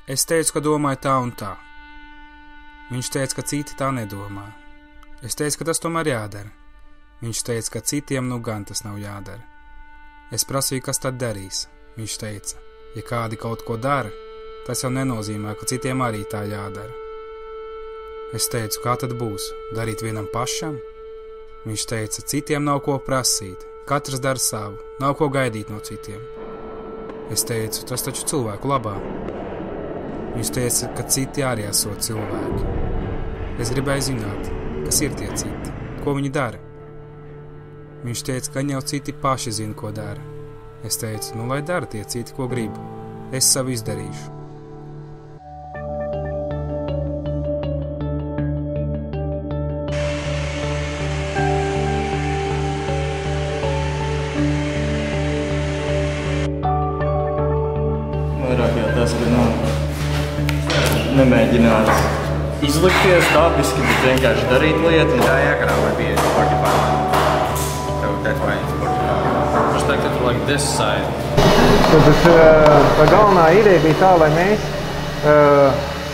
Es teicu, ka domāju tā un tā. Viņš teica, ka citi tā nedomā. Es teicu, ka tas tomēr jādara. Viņš teica, ka citiem nu gan tas nav jādara. Es prasīju, kas tad darīs. Viņš teica, ja kādi kaut ko dara, tas jau nenozīmē, ka citiem arī tā jādara. Es teicu, kā tad būs? Darīt vienam pašam? Viņš teica, citiem nav ko prasīt. Katrs dara savu, nav ko gaidīt no citiem. Es teicu, tas taču cilvēku labā. Viņš teica, ka citi arī esot cilvēki. Es gribēju zināt, kas ir tie citi, ko viņi dara. Viņš teica, ka jau citi paši zina, ko dara. Es teicu, nu lai dara tie citi, ko grib. Es savu izdarīšu. Vairāk jau tas, ka nemēģināt izlikties dabiski, bet vienkārši darīt lietu. Yeah, I would be a sporty fan. So that's why it's sporty. Perspective like this side. Tā galvenā ideja bija tā, lai mēs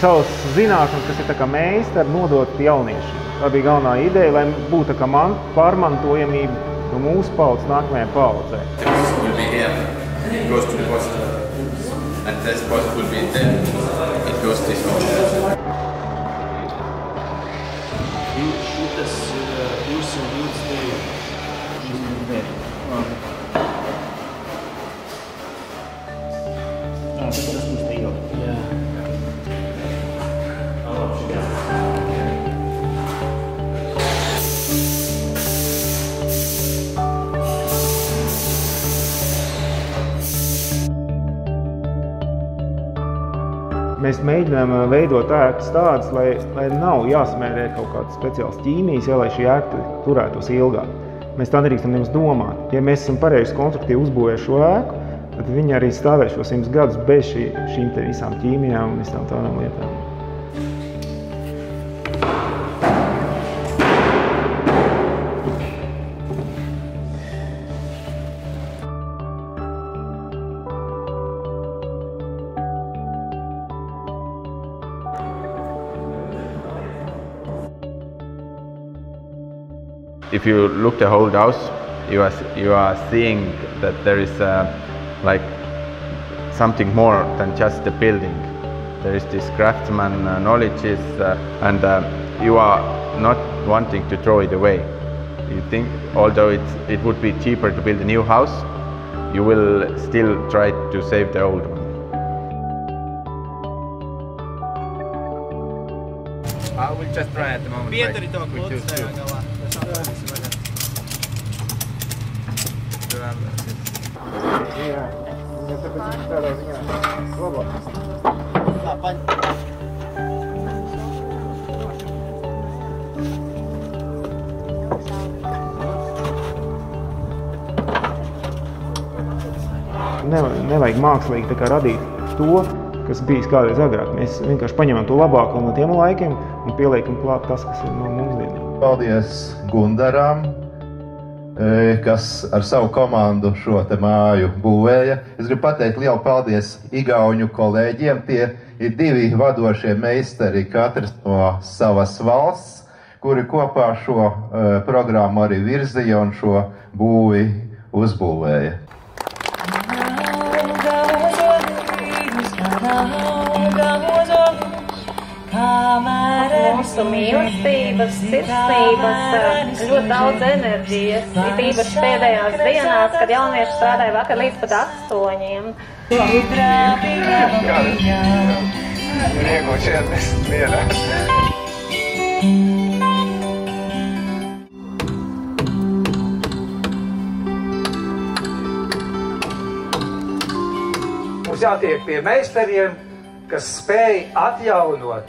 savus zināšanas, kas ir tā kā meistari, nodot jauniešiem. Tā bija galvenā ideja, lai būtu tā kā pārmantojamība no mūsu paudzes nākamajai paudzei. This will be here. It goes to the post. And this post will be there. It goes this way. Šitas 222. Tas būs te ilgi. Jā. Mēs mēģinām veidot ēkas tādas, lai nav jāsamērē kaut kādas speciālas ķīmijas, lai šī ēka turētos ilgāk. Mēs tā nedrīkstam nemaz domāt. Ja mēs esam pareizi konstruktīvi uzbūvējuši šo ēku, tad viņi arī stāvēs šo 100 gadus bez šīm te visām ķīmijām un visām tādām lietām. If you look the whole house, you are seeing that there is like something more than just the building. There is this craftsman knowledge, and you are not wanting to throw it away. You think, although it would be cheaper to build a new house, you will still try to save the old one. I will just try at the moment. Pietari to klots tajā galā. Jā, tāpēc viņš tādā ziņā labāk. Tā, paņ. Nevajag mākslīgi tā kā radīt to, kas bijis kādreiz agrāk. Mēs vienkārši paņemam to labāko no tiem laikiem un pieliekam klāt tas, kas ir no mums dienām. Paldies Gundaram, kas ar savu komandu šo te māju būvēja. Es gribu pateikt lielu paldies igauņu kolēģiem. Tie ir 2 vadošie meistari, katrs no savas valsts, kuri kopā šo programmu arī virzīja un šo būvi uzbūvēja. Mūsu mīlestības, sirsnības, ļoti daudz enerģijas, it īpaši pēdējās dienās, kad jaunieši strādāja vakar līdz pat 8. Mums jātiek pie meistariem, kas spēj atjaunot,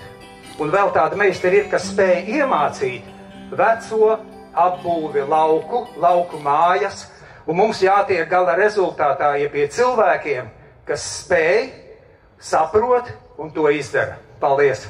un vēl tāda meistari ir, kas spēj iemācīt veco apbūvi lauku mājas, un mums jātiek gala rezultātā pie cilvēkiem, kas spēj, saprot un to izdara. Paldies!